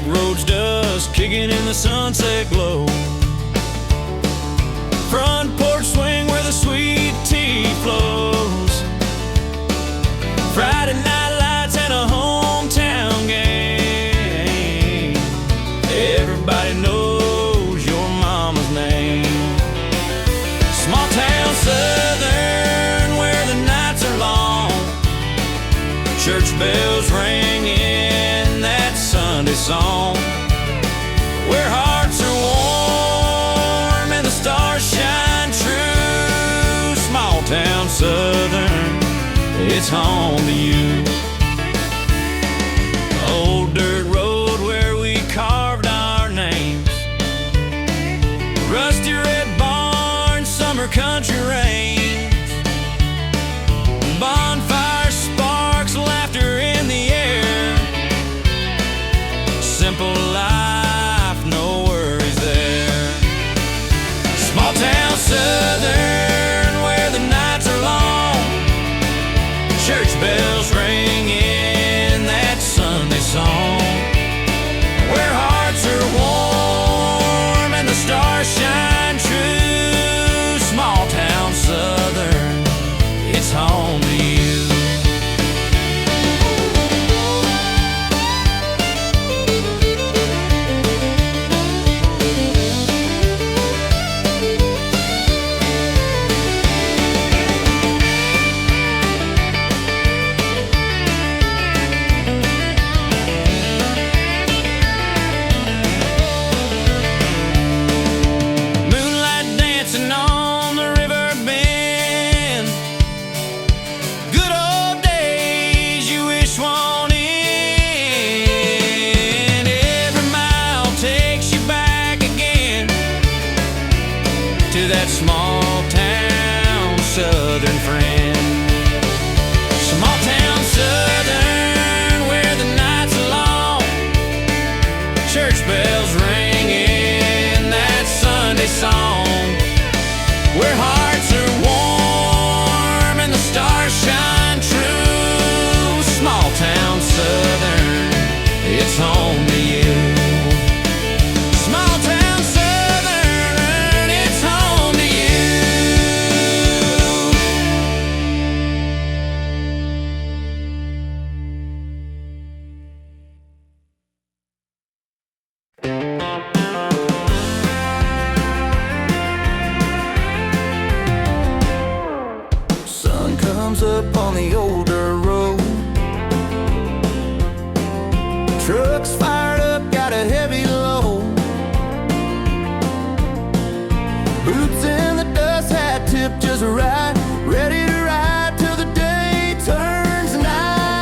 back roads dust kicking in the sunset glow. Front porch swing where the sweet tea flows. Friday night lights and a hometown game. Everybody knows your mama's name. Small town southern where the nights are long. Church bells ringing that Sunday song. Where hearts are warm and the stars shine true. Small town southern, it's home to you. Old dirt road where we carved our names. Rusty red barn, summer country rains. Bonfire sparks, laughter in the air. Simple life, no worries there. Small town southern where the nights are long. Church bells ringing that Sunday song. Where hearts are warm and the stars shine true. Small town southern, it's home to you. Moonlight dancing on the river bend. Good old days you wish won't end. Every mile takes you back again to that small town southern friend. Small town southern where the nights are long. Church bells ringing that Sunday song. Where hearts are warm and the stars shine true. Small town southern, it's home to you. Small town southern, it's home to you. Sun comes up on the older road. Truck's fired up, got a heavy load. Boots in the dust, hat tipped just right. Ready to ride till the day turns night.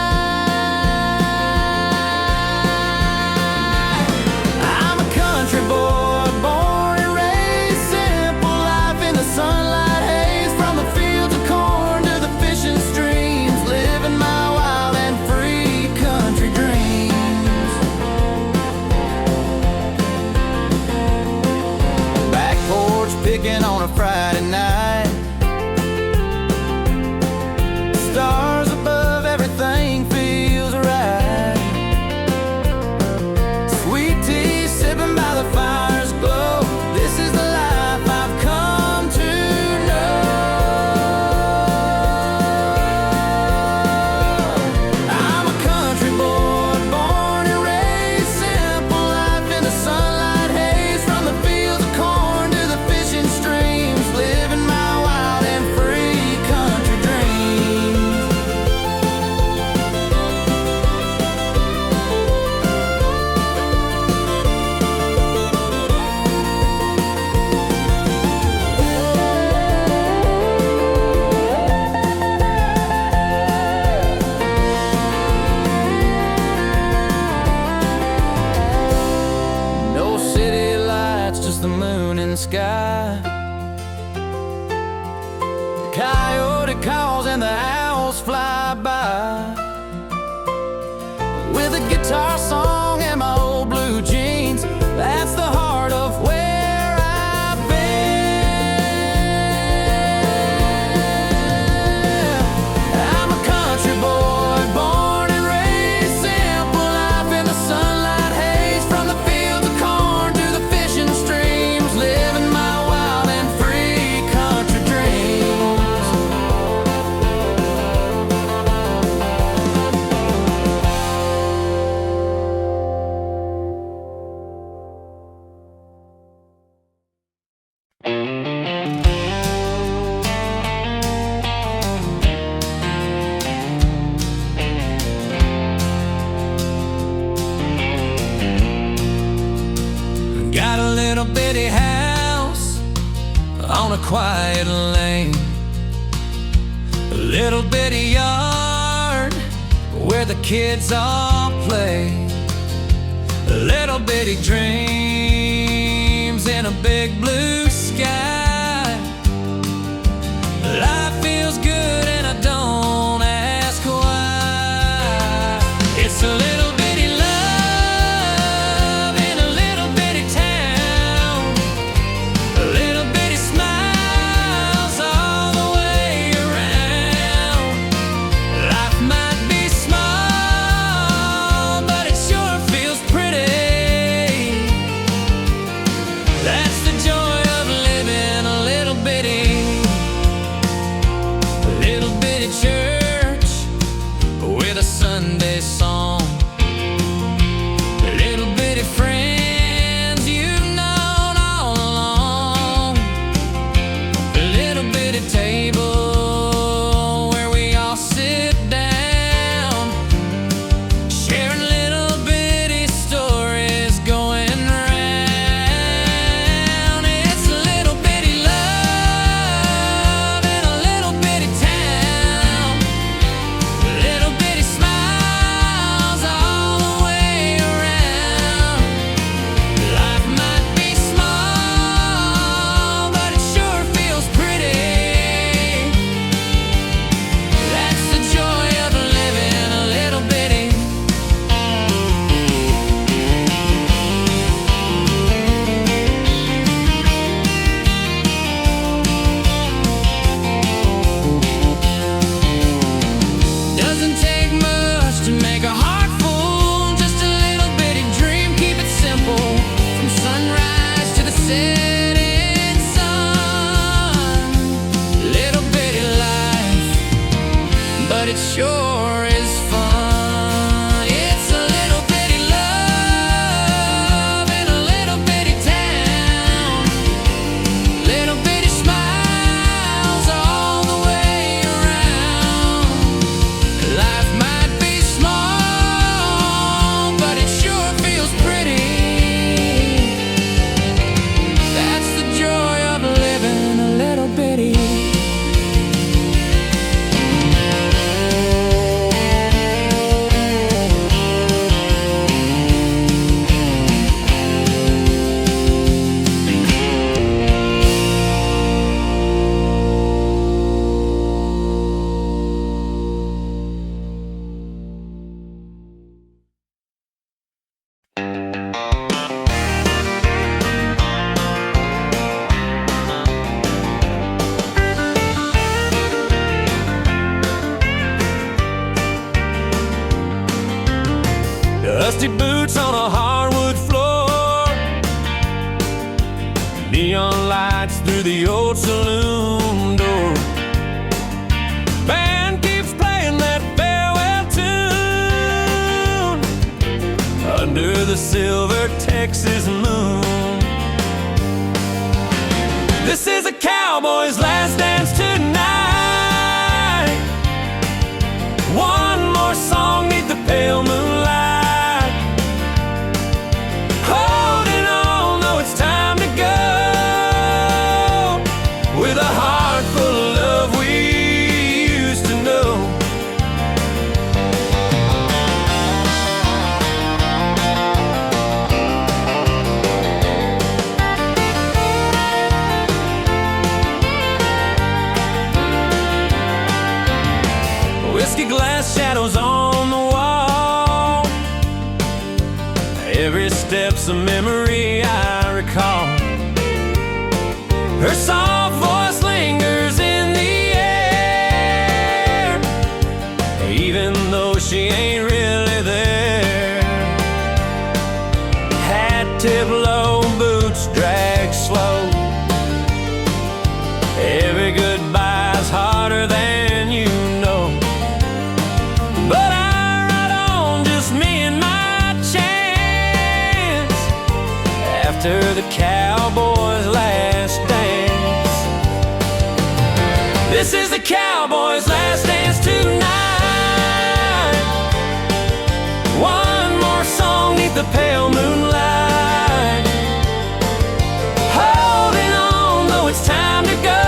I'm a country boy, born and raised. Simple life in the sunlight haze. From the fields of corn to the fishing streams. Living my wild and free country dreams. Back porch picking on a Friday night. Stars above, everything feels right. Sweet tea sipping by the fire's glow. This is the life I've come to know. I'm a country boy, born and raised. Simple life in the sunlight haze. From the fields of corn to the fishing streams. Living my wild and free country dreams. No city lights, just the moon in the sky. Coyote calls and the owls fly by. With a guitar song and my old blue jeans. That's the heart of where I've been. I'm a country boy, born and raised. Simple life in the sunlight haze. quiet lane, a little bitty yard where the kids all play, little bitty dreams in a big blue sky. Life feels good and I don't ask why. It's a little bitty love in a little bitty town, a little bitty smiles all the way around. Life might be small, but it sure feels pretty. That's the joy of living a little bitty church with a Sunday song, little bitty friends you've known all along, a little bitty table where we all sit down, sharing little bitty stories going round. It's a little bitty love in a little bitty town, little bitty smiles all the way around. Life might be small, but it sure feels pretty. That's the joy of living a little bitty. Doesn't take much to make a heart full, just a little bitty dream, keep it simple. From sunrise to the setting sun, little bitty life, but it sure is fun. It's a little bitty love in a little bitty town, little bitty smiles all the way around. Life might be small, but it sure feels pretty. That's the joy of living a little bitty. Dusty boots on a hardwood floor, neon lights through the old saloon door. Band keeps playing that farewell tune under the silver Texas moon. This is a Cowboys last dance tonight. One more song neath the pale moonlight. Holding on, though it's time to go, with a heart full of love we used to know. Whiskey glass shadows on the wall, every step's a memory I recall. Her soft voice lingers in the air, even though she ain't really there. Hat tip low, boots drag slow, every goodbye's harder than you know. But I ride on, just me and my chance, after the Cowboys last dance. This is the Cowboys last dance tonight. One more song neath the pale moonlight. Holding on, though it's time to go,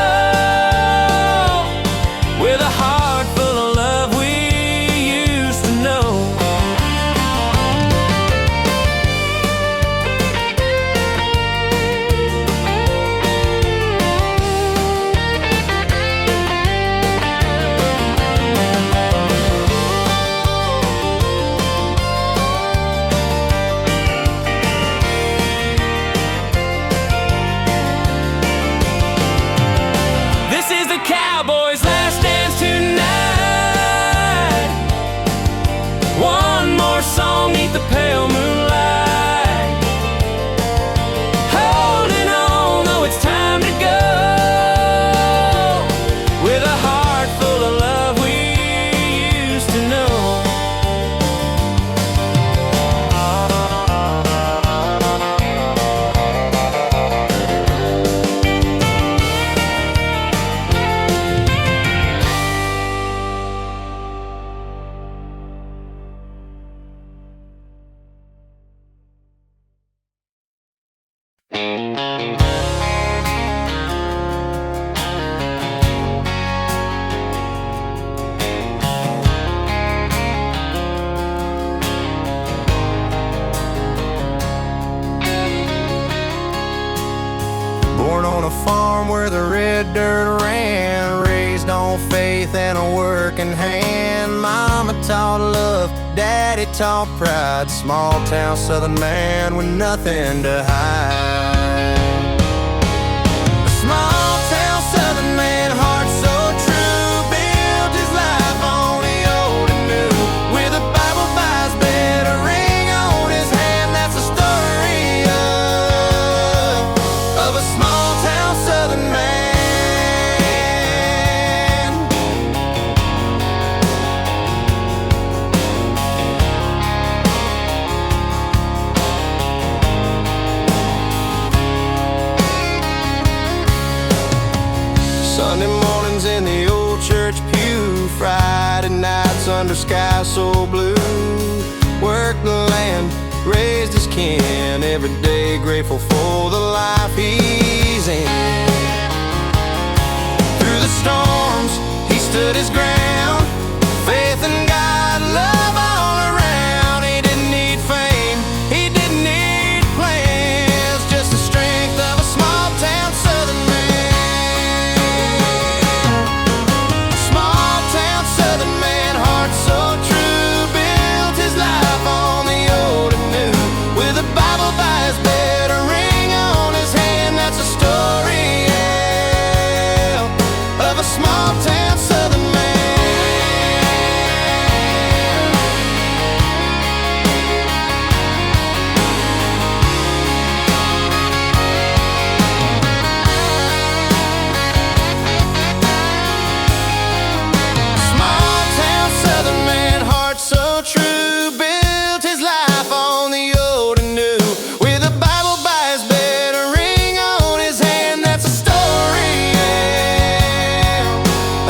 on a farm where the red dirt ran, raised on faith and a working hand. Mama taught love, daddy taught pride, small town southern man with nothing to hide. A small town southern man, heart so true, built his life on the old and new, with a Bible by his bed, a ring on his hand. That's the story of a small town southern man. Sunday mornings in the old church pew, Friday nights under sky so blue. Worked the land, raised his kin, every day grateful for the life he's in. Through the storms, he stood his ground, faith in God, love all around. He didn't need fame, he didn't need plans, just the strength of a small town southern man. Small town southern man, heart so true, built his life on the old and new, with a Bible by his bed, a ring on his hand. That's a story, yeah, of a small town southern man. Small town southern man, heart so true, built his life on the old and new, with a Bible by his bed, a ring on his hand. That's a story, yeah,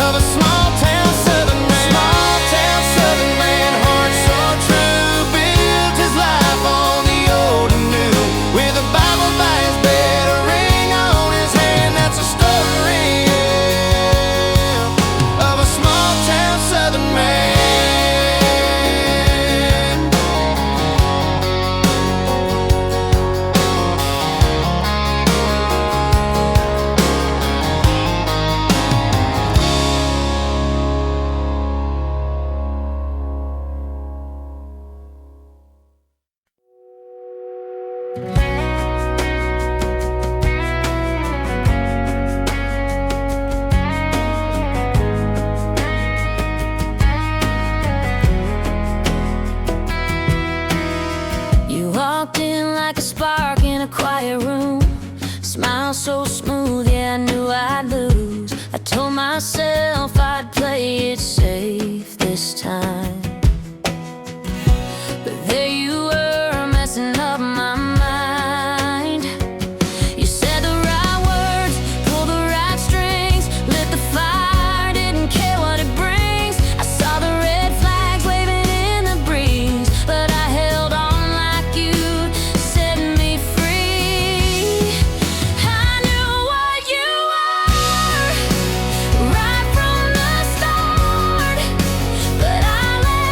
of a small town southern man. Small town southern man, heart so true, built his life on the old and new, with a Bible by his bed, a ring on his hand. That's a story, yeah, of a small town southern man. You walked in like a spark in a quiet room, smile so smooth, yeah, I knew I'd lose. I told myself I'd play it safe this time, but there you were, messing up my mind. You said the right words, pulled the right strings, lit the fire, didn't care what it brings. I saw the red flags waving in the breeze, but I held on like you'd set me free. I knew what you were right from the start, but I let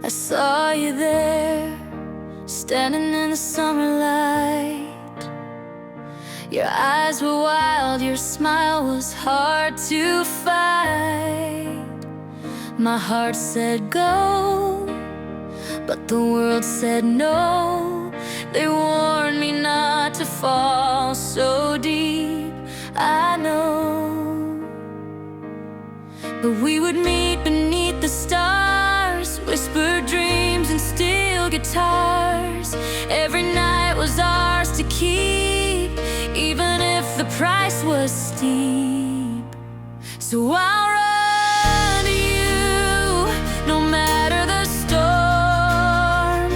I saw you there, standing in the summer light. Your eyes were wild, your smile was hard to fight. My heart said go, but the world said no. They warned me not to fall so deep, I know. But we would meet beneath the stars, whisper dreams and steel guitars. Every night was ours to keep, even if the price was steep. So I'll run to you, no matter the storm.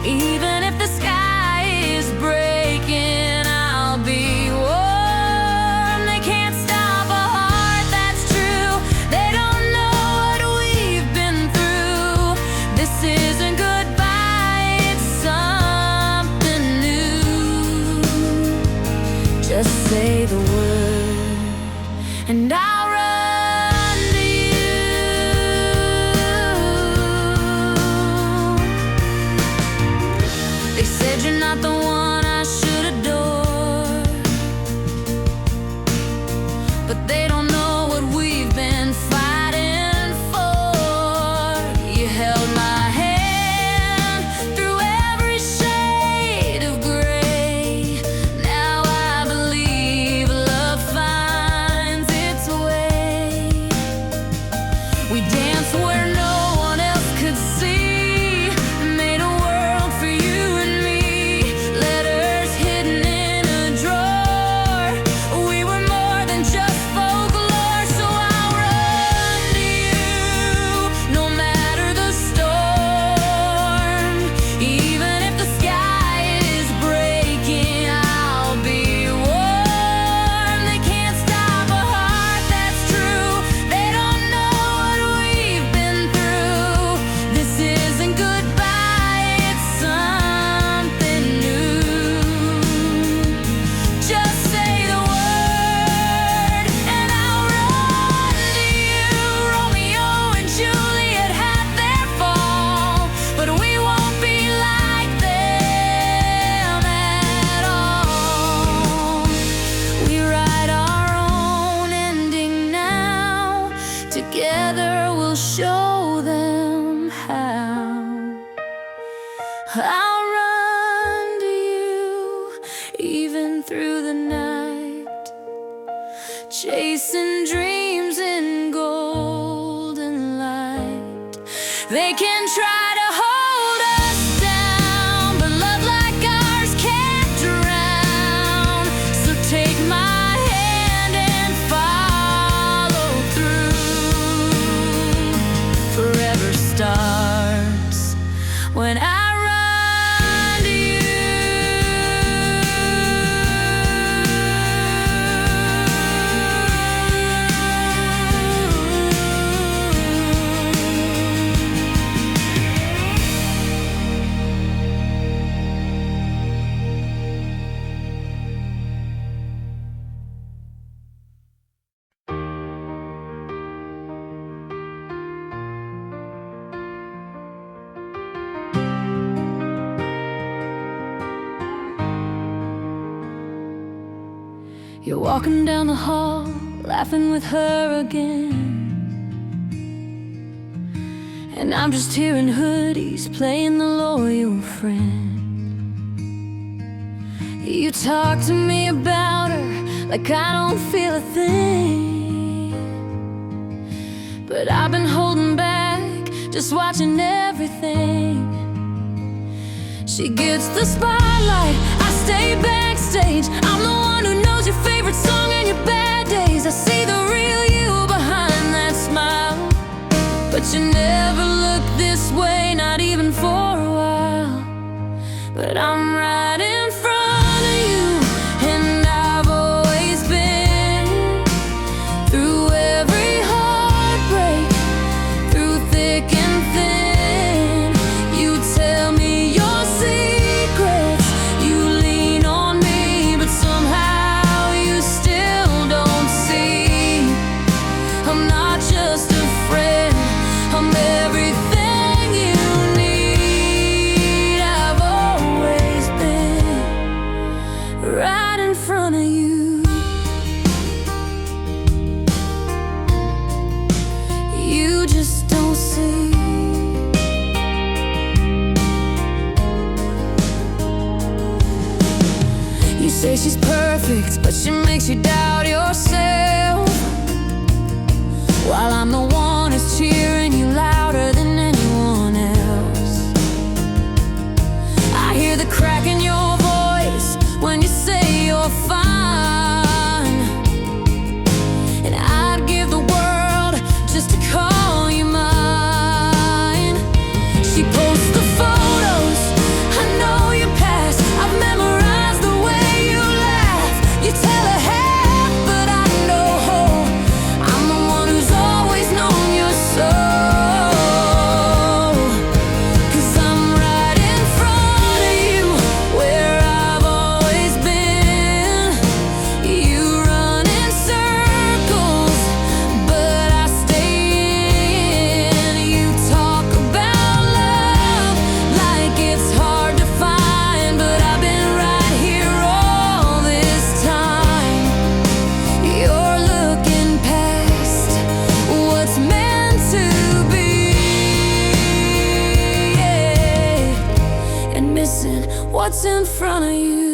Even if the sky is breaking, I'll be warm. They can't stop a heart that's true. They don't know what we've been through. This isn't goodbye, it's something new. Just say the word and I'll run to you. They said you're not the one I should adore, but they don't know what we've been fighting for. You held my hand through every shade of gray. Now I believe love finds its way. We danced where no one else could see, made a world for you and me. Letters hidden in a drawer, we were more than just folklore. So I'll run to you, no matter the storm. Even if the sky is breaking, I'll be warm. They can't stop a heart that's true. They don't know what we've been through. This isn't goodbye, it's something new. Just say the word and I'll run to you. Romeo and Juliet had their fall, but we won't be like them at all. We write our own ending now. Together we'll show them how. I'll run to you, even through the night, chasing dreams in golden light. They can try to hold us down, but love like ours can't drown. So take my hand and follow through. Forever starts when I run to you. You're walking down the hall, laughing with her again, and I'm just hearing hoodies playing the loyal friend. You talk to me about her like I don't feel a thing, but I've been holding back, just watching everything. She gets the spotlight, I stay backstage. I'm the one who knows your favorite song and your bad days. I see the real you behind that smile, but you never look this way, not even for a while. But I'm right in front of you, and I've always been. Through every heartbreak, through thick and thin, you tell me your secrets, you lean on me, but somehow you still don't see. I'm not just a friend, I'm everything you she's perfect, but she makes you doubt yourself, while I'm the one who's cheering you louder than anyone else. I hear the crack in your voice when you say you're fine, and I'd give the world just to call you mine. She posts the photos, I know your past, I've memorized the way you laugh. You tell her half, but I know whole. I'm the one who's always known your soul. 'Cause I'm right in front of you, where I've always been. You run in circles, but I stay in. You talk about love like it's hard to find, but I've been right here all this time. You're looking past what's meant to be, yeah, and missing what's in front of you.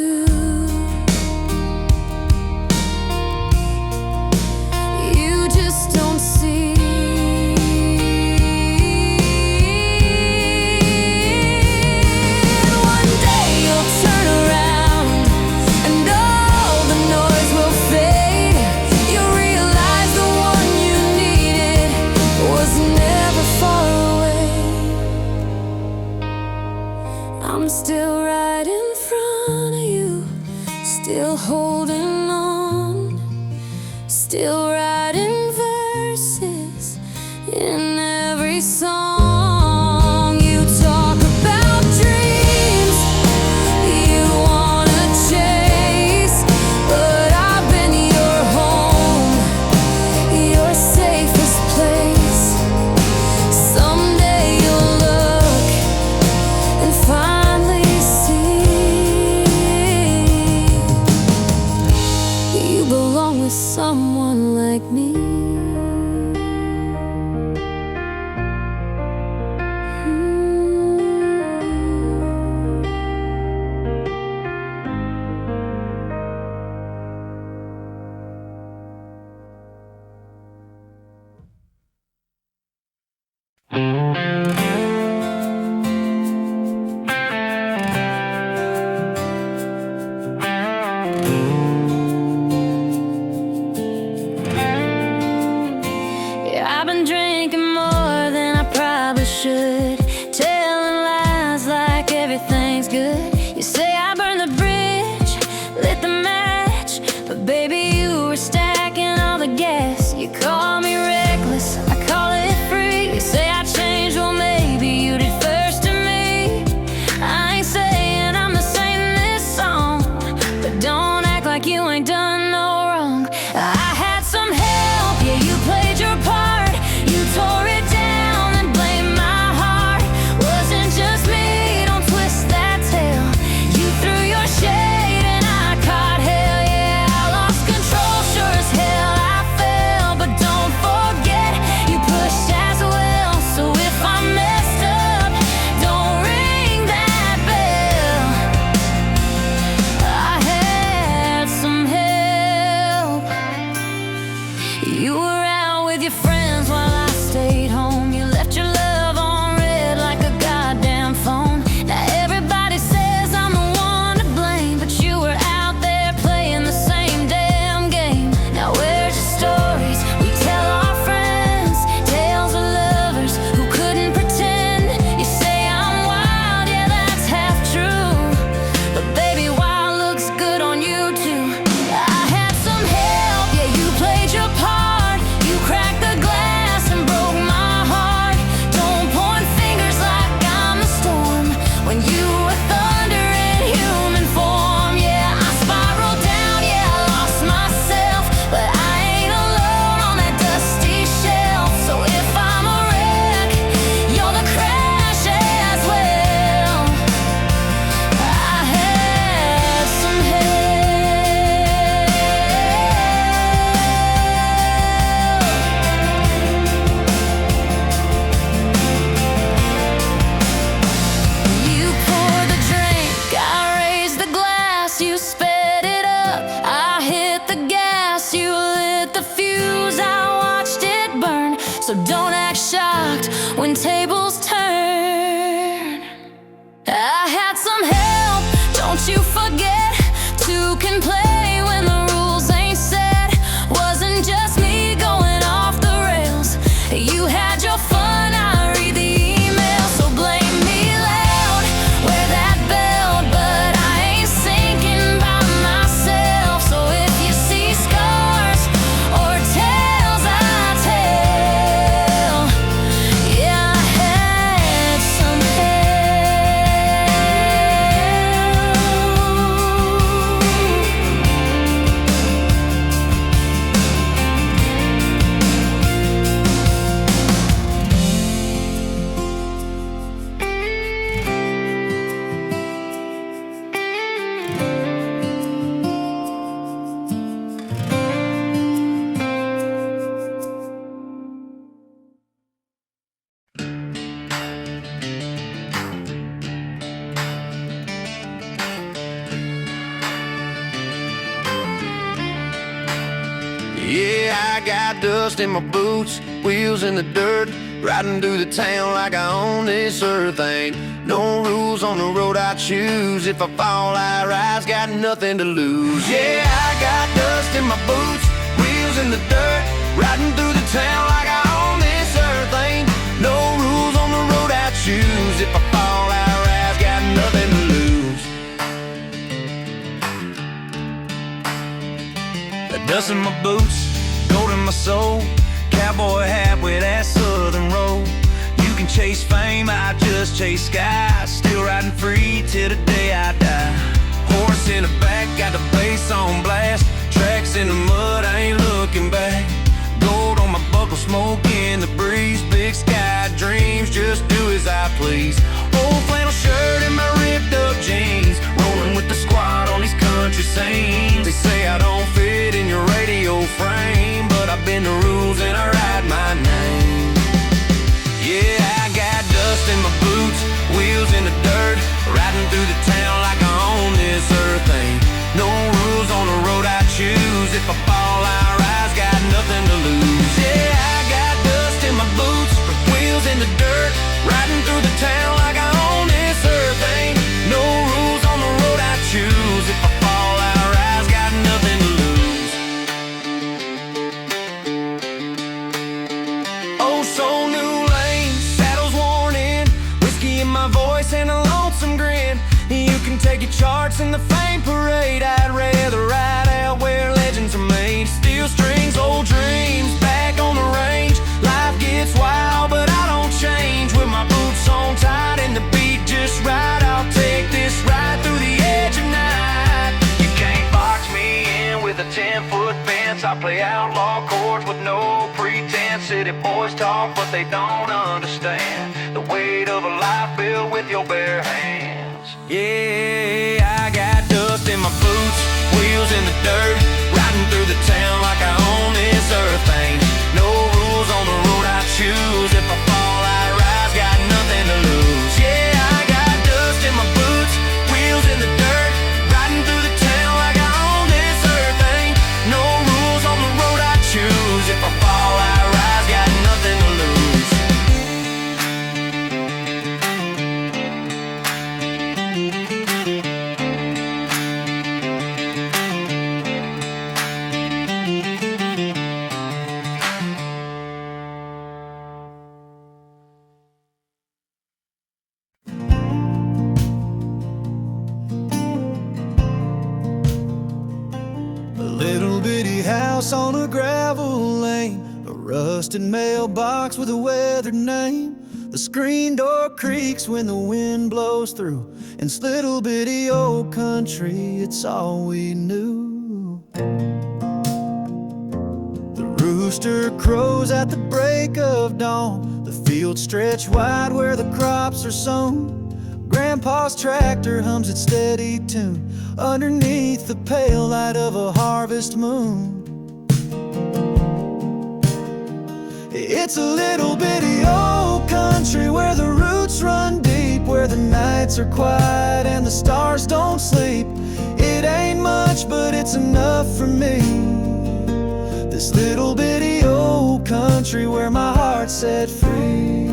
You just don't see. One day you'll turn around and all the noise will fade. You'll realize the one you needed was never far away. I'm still right in front of you, still holding on, still writing verses in every song. You talk about dreams you wanna chase, but I've been your home, your safest place. Someday you'll look and finally see you belong with someone like me. shocked when tables turn. I had some help, don't you forget. Two can play when the rules ain't set. Wasn't just me going off the rails. You had your fun, I read the email. So blame me loud, wear that belt, but I ain't sinking by myself. So if you see scars or tales I tell, yeah, I had some Yeah, I got dust in my boots, wheels in the dirt, riding through the town like I own this earth. Ain't no rules on the road I choose. If I fall, I rise, got nothing to lose. Yeah, I got dust in my boots, wheels in the dirt, riding through the town like I own this earth. Ain't no rules on the road I choose. If I fall, I rise, got nothing to lose. The dust in my boots, gold in my soul, cowboy hat with that southern roll. You can chase fame, I just chase skies, still riding free till the day I die. Horse in the back, got the bass on blast, tracks in the mud, I ain't looking back. Gold on my buckle, smoke in the breeze, big sky dreams, just do as I please. Old flannel shirt and my ripped up jeans, rolling with the squad on these country scenes. They say I don't fit in your radio frame, but I bend the rules and I ride my name. Yeah, I got dust in my boots, wheels in the dirt, riding through the town like I own this earth. Ain't no rules on the road I choose. If I fall, I rise, got nothing to lose. Yeah, I got dust in my boots, wheels in the dirt, riding through the town like I own this earth. Ain't no rules on the road I choose. If I fall, I rise, got nothing to lose. Oh, so new lanes, saddles worn in, whiskey in my voice and a lonesome grin. You can take your charts in the fame parade, I'd rather ride out where legends are made. Steel strings, old dreams, back on the range. Life gets wild, but I don't change. With my boots on tight and the beat just right, I'll take this ride through the edge of night. You can't box me in with a 10-foot fence. I play outlaw chords with no pretense. City boys talk, but they don't understand the weight of a life built with your bare hands. Yeah, I got dust in my boots, wheels in the dirt, riding through the town like I own this earth. Ain't no rules on the road I choose. If I fall, I rise, got nothing to lose. Yeah, I got dust in my boots, wheels in the dirt, riding through the town like I own this earth. Ain't no rules on the road I choose. If I fall, I rise, got nothing to lose. House on a gravel lane, a rusted mailbox with a weathered name. The screen door creaks when the wind blows through. In this little bitty old country, it's all we knew. The rooster crows at the break of dawn. The fields stretch wide where the crops are sown. Grandpa's tractor hums its steady tune underneath the pale light of a harvest moon. It's a little bitty old country where the roots run deep, where the nights are quiet and the stars don't sleep. It ain't much, but it's enough for me. This little bitty old country country where my heart's set free.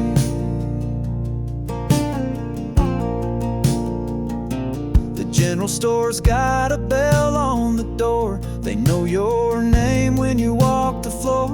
The general store's got a bell on the door. They know your name when you walk the floor.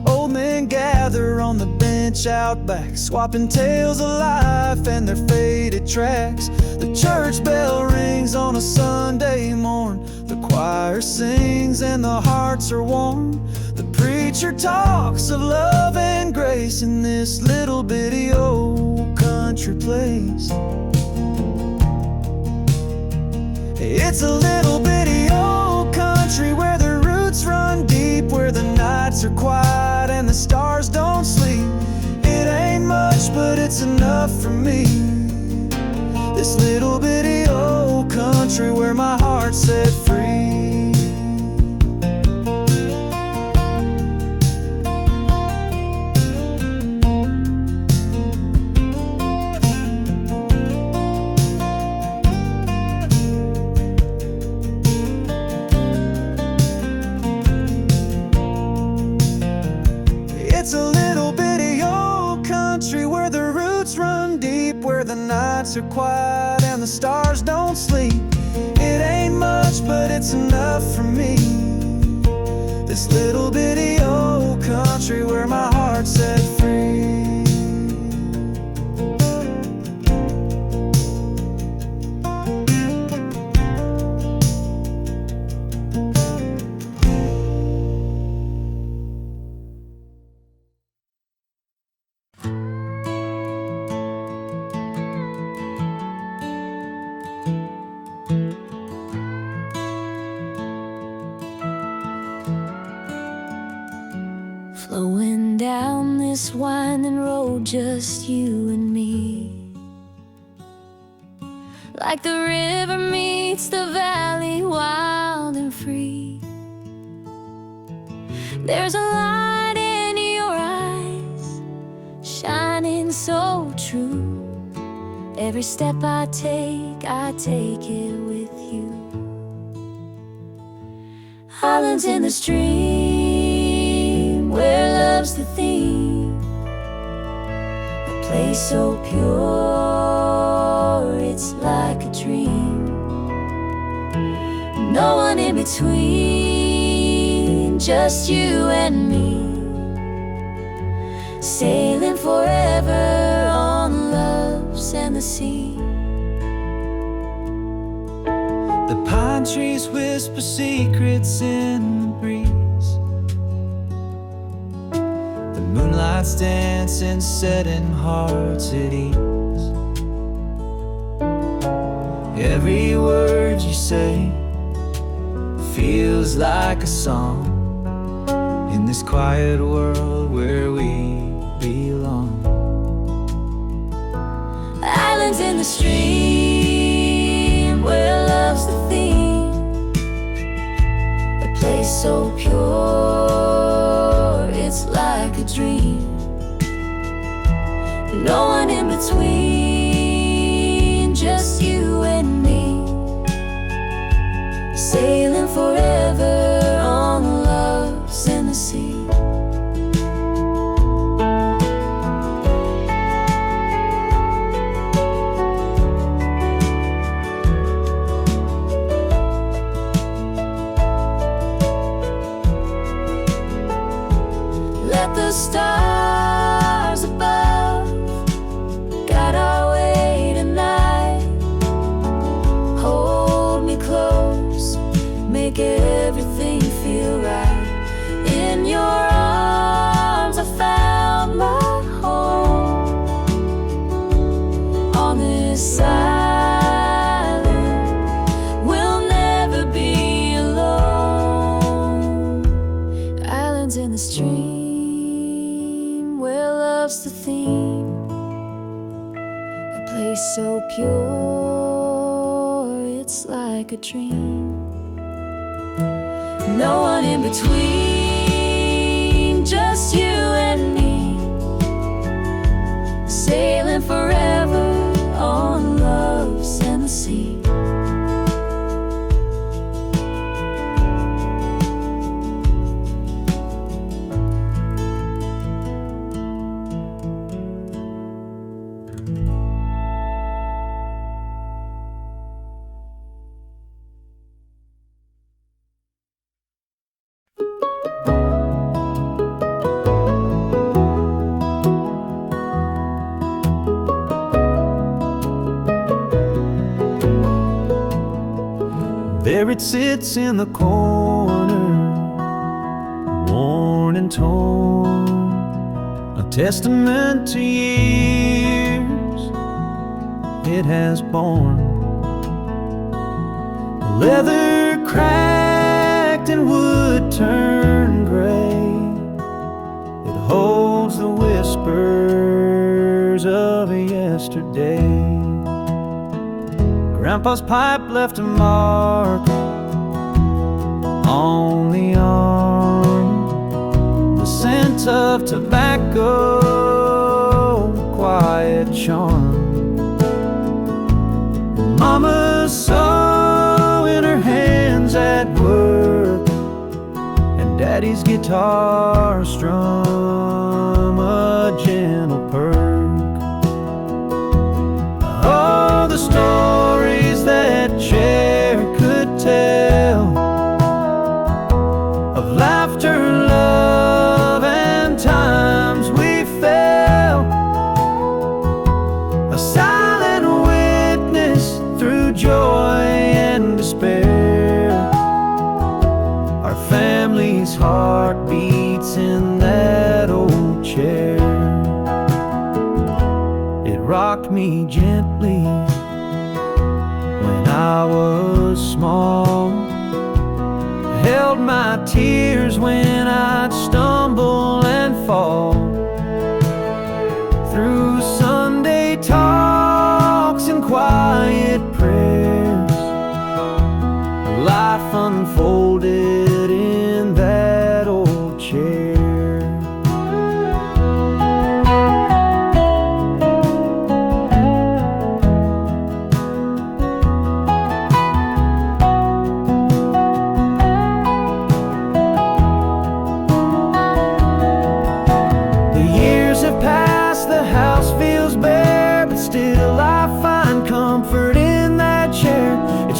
Old men gather on the bench out back, swapping tales of life and their faded tracks. The church bell rings on a Sunday morn. The choir sings and the hearts are warm. The preacher talks of love and grace in this little bitty old country place. It's a little bitty old country where the roots run deep, where the nights are quiet and the stars don't sleep. It ain't much, but it's enough for me. This little bitty old country where my heart's set free. It's a little bitty old country where the roots run deep, where the nights are quiet and the stars don't sleep. It ain't much, but it's enough for me. This little bitty old country where my heart's set free. Flowing down this winding road, just you and me. Like the river meets the valley, wild and free. There's a light in your eyes, shining so true. Every step I take it with you. Islands in the stream, where love's the theme. A place so pure, it's like a dream. No one in between, just you and me. Sailing forever on love's and the sea. The pine trees whisper secrets in the breeze. The moonlight's dancing, setting hearts at ease. Every word you say feels like a song in this quiet world where we belong. Islands in the stream, where love's the theme. A place so pure, it's like a dream. No one in between, just you and me. Sailing forever on love's and the sea. Let the stars above guide our way tonight. Hold me close, make everything feel right. In your arms I found my home. On this island we'll never be alone. Islands in the stream, where love's the theme. A place so pure, it's like a dream. No one in between, just you and me. Sailing forever on love's and the sea. There it sits in the corner, worn and torn, a testament to years it has borne. Leather cracked and wood turned gray, it holds the whispers of yesterday. Grandpa's pipe left a mark on the arm, the scent of tobacco, quiet charm. Mama's sewing her hands at work, and Daddy's guitar strum a gentle perk. Oh, the stories that chair could tell of laughter, love, and times we fell, a silent witness through joy and despair. Our family's heart beats in that old chair. It rocked me gently when I was small, held my tears when I'd stumble and fall. Through Sunday talks and quiet prayers, life unfolded in that old chair.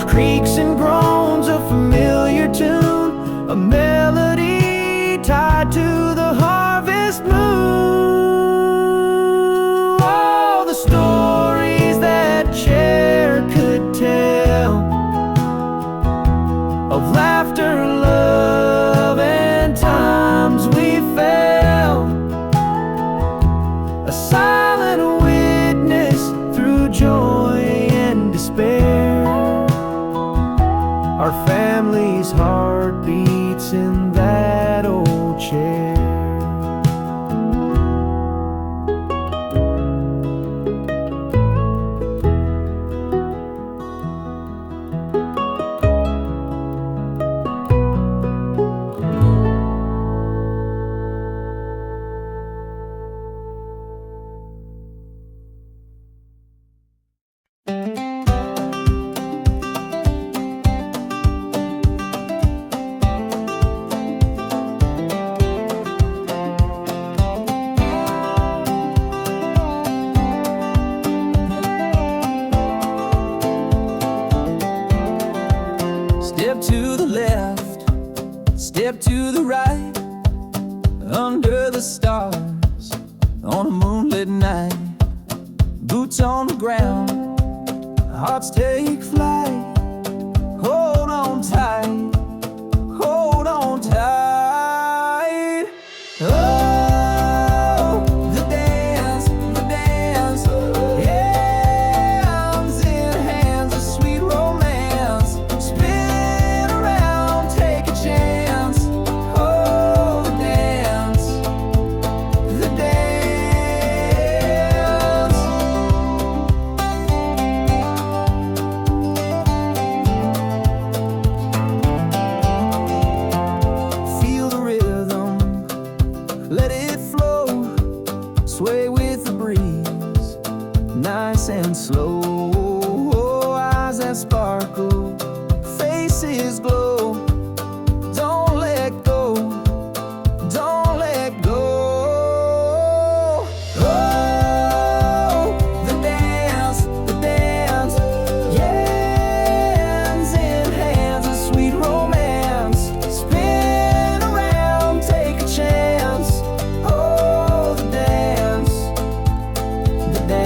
Creaks and groans, a familiar tune, a melody tied to the harvest moon. Oh, the stories that chair could tell of laughter, love, and times we fell, a silent witness through joy and despair. Our family's heart beats in that old chair. Step to the left, step to the right, under the stars on a moonlit night. Boots on the ground, hearts take flight. Hold on tight, hold on tight. Oh, the dance, hands in hands, a sweet romance. Spin around, take a chance. Oh, the dance, the dance. Feel the rhythm, let it flow, sway with the breeze, nice and slow. Eyes that sparkle, faces glow. Don't let go, don't let go. Oh, the dance, hands in hands, a sweet romance. Spin around, take a chance. Oh, the dance, the dance.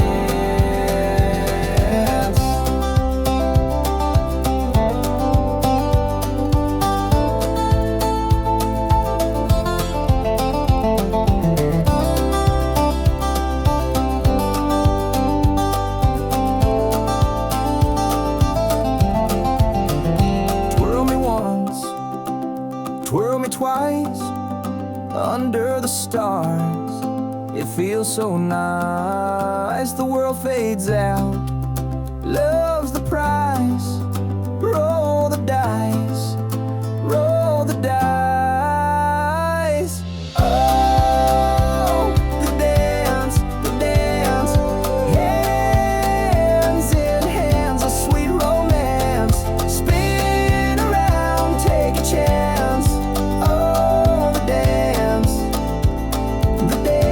stars. It feels so nice. The world fades out. Love's the price. Roll the dice. Roll the dice. Oh, the dance, the dance. Hands in hands, a sweet romance. Spin around, take a chance. Oh, the dance, the dance.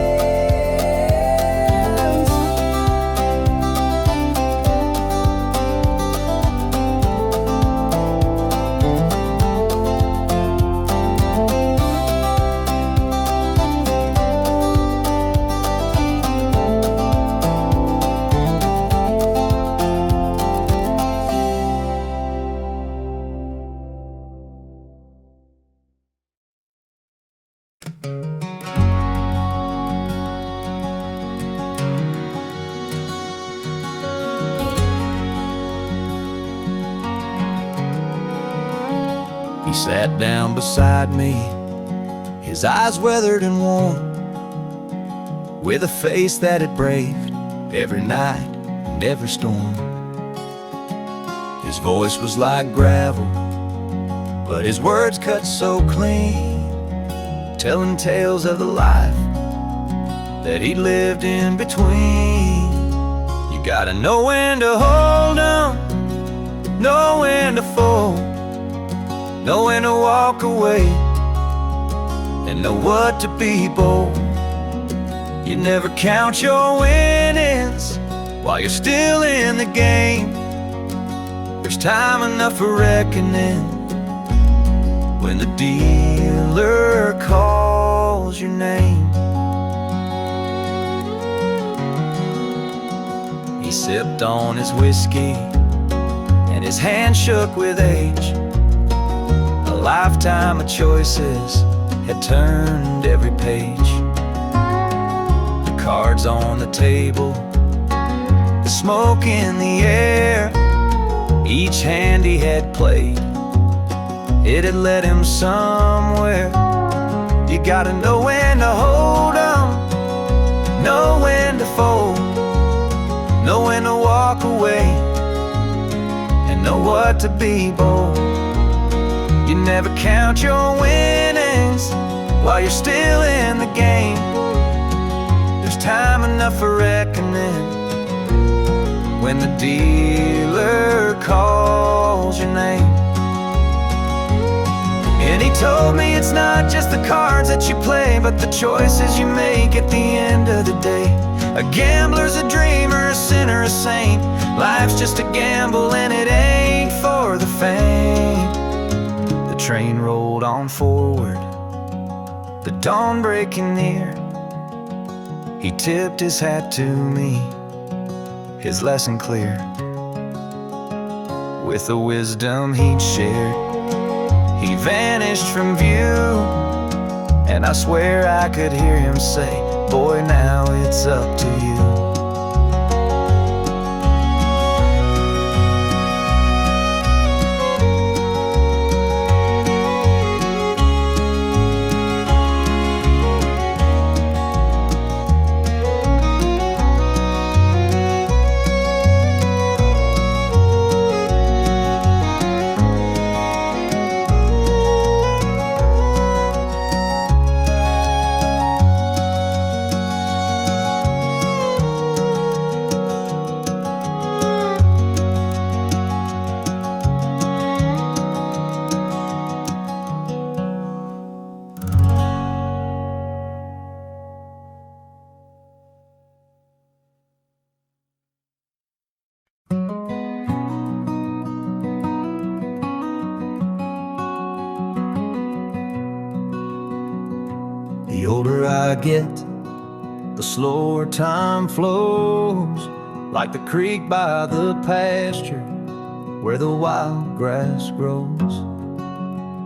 He sat down beside me, his eyes weathered and worn, with a face that had braved every night and every storm. His voice was like gravel, but his words cut so clean, telling tales of the life that he lived in between. You gotta know when to hold 'em, know when to fold, know when to walk away, and know what to be bold. You never count your winnings while you're still in the game. There's time enough for reckoning when the dealer calls your name. He sipped on his whiskey and his hand shook with age. A lifetime of choices had turned every page. The cards on the table, the smoke in the air, each hand he had played, it had led him somewhere. You gotta know when to hold 'em, know when to fold, know when to walk away, and know what to be bold. You never count your winnings while you're still in the game. There's time enough for reckoning when the dealer calls your name. And he told me it's not just the cards that you play, but the choices you make at the end of the day. A gambler's a dreamer, a sinner, a saint. Life's just a gamble and it ain't for the faint. The train rolled on forward, the dawn breaking near. He tipped his hat to me, his lesson clear. With the wisdom he'd shared, he vanished from view, and I swear I could hear him say, boy, now it's up to you. The older I get, the slower time flows, like the creek by the pasture where the wild grass grows.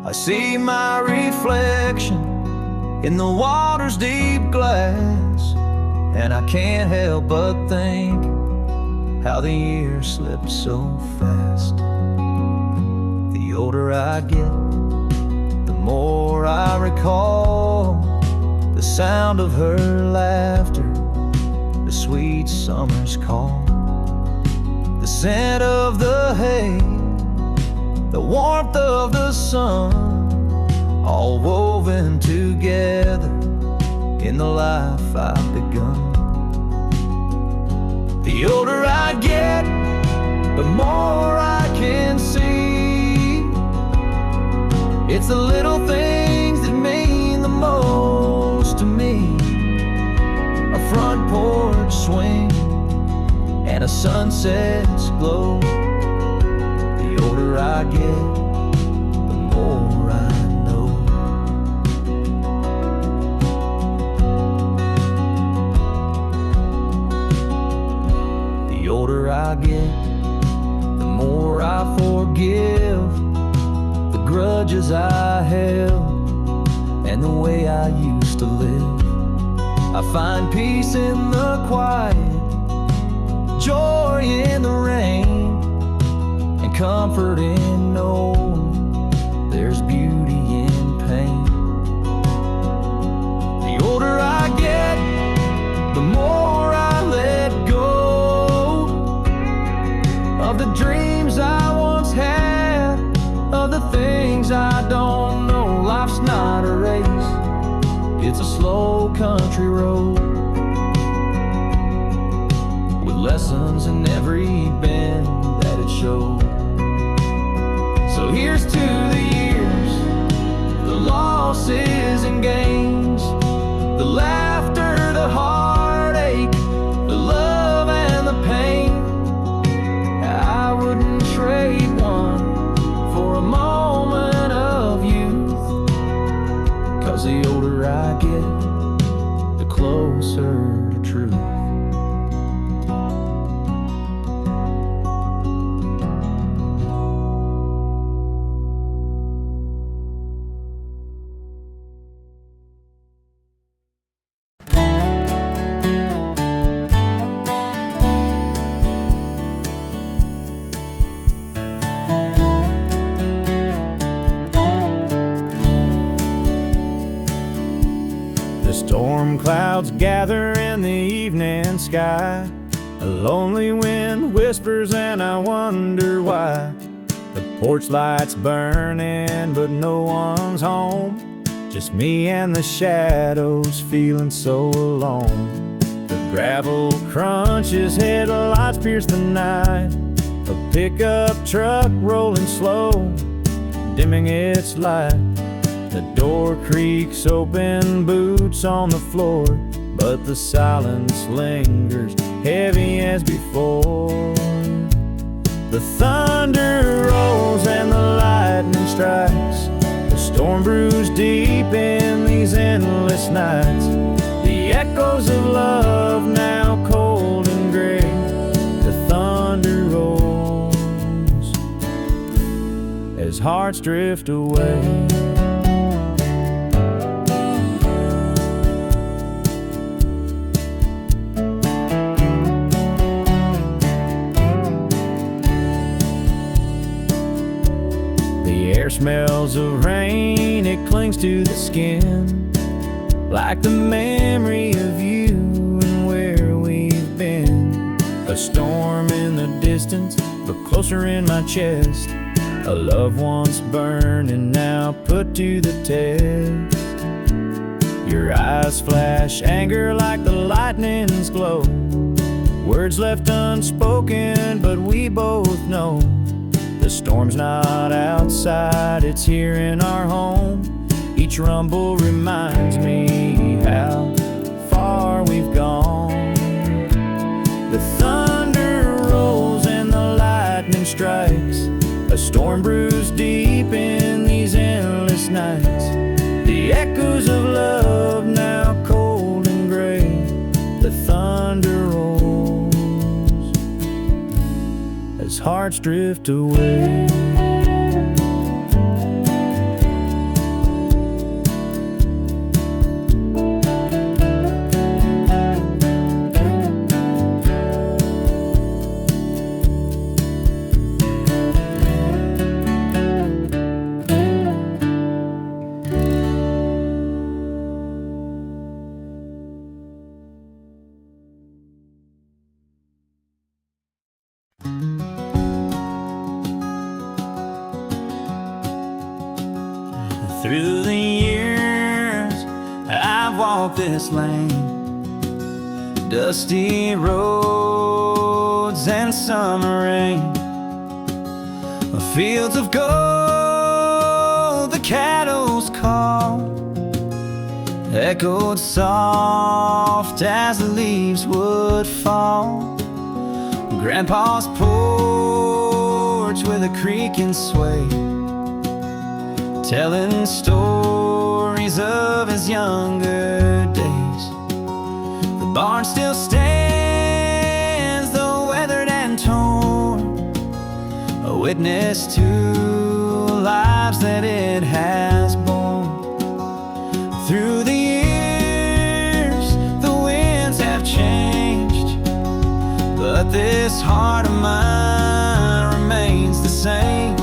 I see my reflection in the water's deep glass, and I can't help but think how the years slip so fast. The older I get, the more I recall the sound of her laughter, the sweet summer's call, the scent of the hay, the warmth of the sun, all woven together in the life I've begun. The older I get, the more I can see. It's the little things that mean the most to me. A front porch swing and a sunset's glow. The older I get, the more I know. The older I get, the more I forgive the grudges I held and the way I used to live. I find peace in the quiet, joy in the rain, and comfort in knowing there's beauty in pain. The older I get, the more I let go of the dreams I once had, of the things I don't know. Life's not a race, it's a slow country road, with lessons in every bend that it showed. So here's to the years, the losses and gains, the laughter, the heartache, the love and the pain. I wouldn't trade one for a moment of youth, 'cause the older I get, the closer to truth. The storm clouds gather in the evening sky. A lonely wind whispers and I wonder why. The porch light's burning but no one's home. Just me and the shadows feeling so alone. The gravel crunches, headlights pierce the night. A pickup truck rolling slow, dimming its light. The door creaks open, boots on the floor, but the silence lingers, heavy as before. The thunder rolls and the lightning strikes. The storm brews deep in these endless nights. The echoes of love now cold and gray. The thunder rolls as hearts drift away. Smells of rain, it clings to the skin, like the memory of you and where we've been. A storm in the distance, but closer in my chest. A love once burning, now put to the test. Your eyes flash anger like the lightning's glow. Words left unspoken, but we both know the storm's not outside, it's here in our home. Each rumble reminds me how far we've gone. The thunder rolls and the lightning strikes. A storm brews deep in these endless nights. The echoes of love now cold and gray. The thunder rolls as hearts drift away. Through the years I've walked this lane, dusty roads and summer rain, fields of gold, the cattle's call echoed soft as the leaves would fall. Grandpa's porch with a creaking sway, telling stories of his younger days. The barn still stands, though weathered and torn, a witness to lives that it has borne. Through the years, the winds have changed, but this heart of mine remains the same.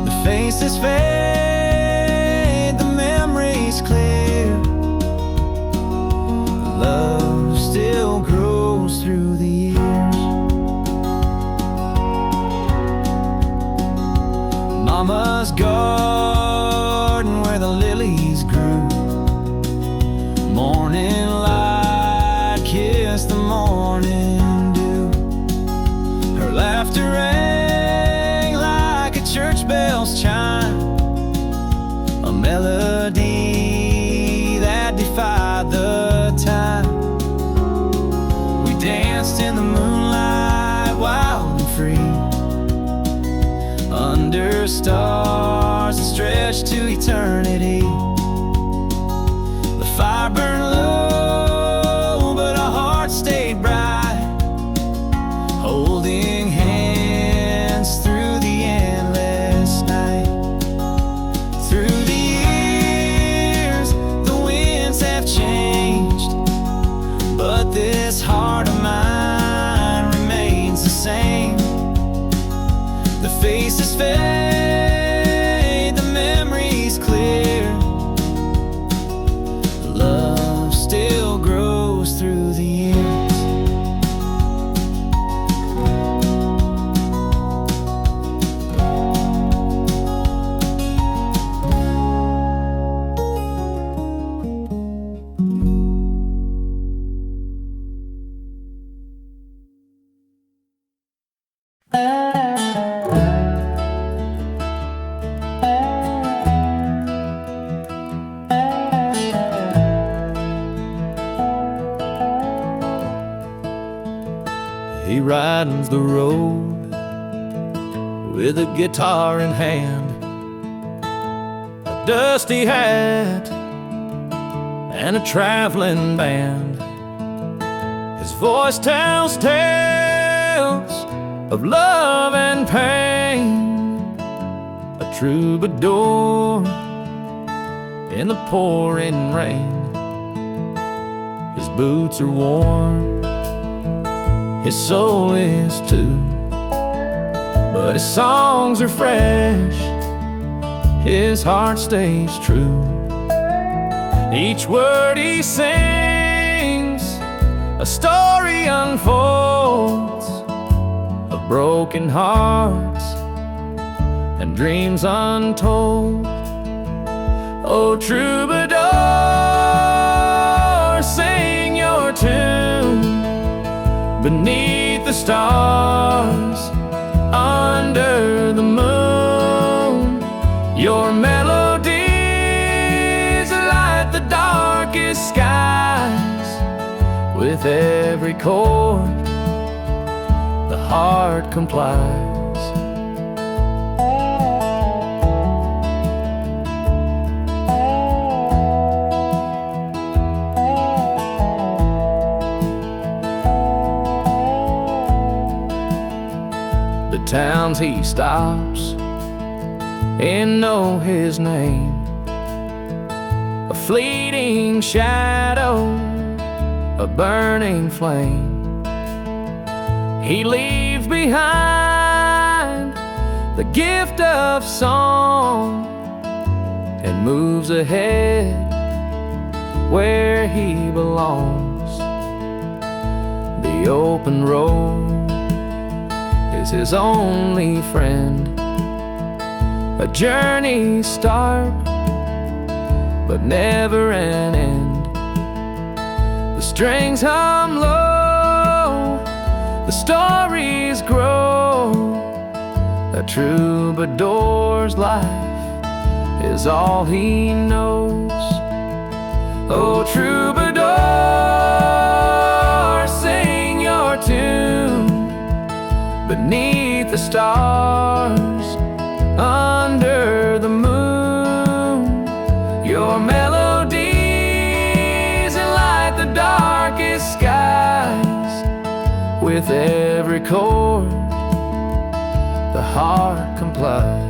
The faces fade, the memories clear, love still grows through the years. Mama's garden where the lilies grew, morning light kissed the morning dew. Her laughter rang like a church bell's chime, a melody that defied the time. We danced in the moonlight, wild and free, under stars that stretch to eternity. The fire burned low, but our hearts stayed bright, holding hands through the endless night. Through the years, the winds have changed, but this heart of mine remains the same. The faces fade, the memories clear, love still grows through the years. He ridens the road with a guitar in hand, a dusty hat, and a traveling band. His voice tells tales of love and pain, a troubadour in the pouring rain. His boots are worn, his soul is too, but his songs are fresh, his heart stays true. Each word he sings, a story unfolds of broken hearts and dreams untold. Oh, troubadour, sing your tune beneath the stars, under the moon. Your melodies light the darkest skies. With every chord, the heart complies. The towns he stops and know his name, a fleeting shadow, a burning flame. He leaves behind the gift of song and moves ahead where he belongs. The open road is his only friend, A journey start, but never an end. The strings hum low, the stories grow. A troubadour's life is all he knows. Oh, troubadour, sing your tune beneath the stars, under the moon. Your melodies light the darkest skies. With every chord, the heart complies.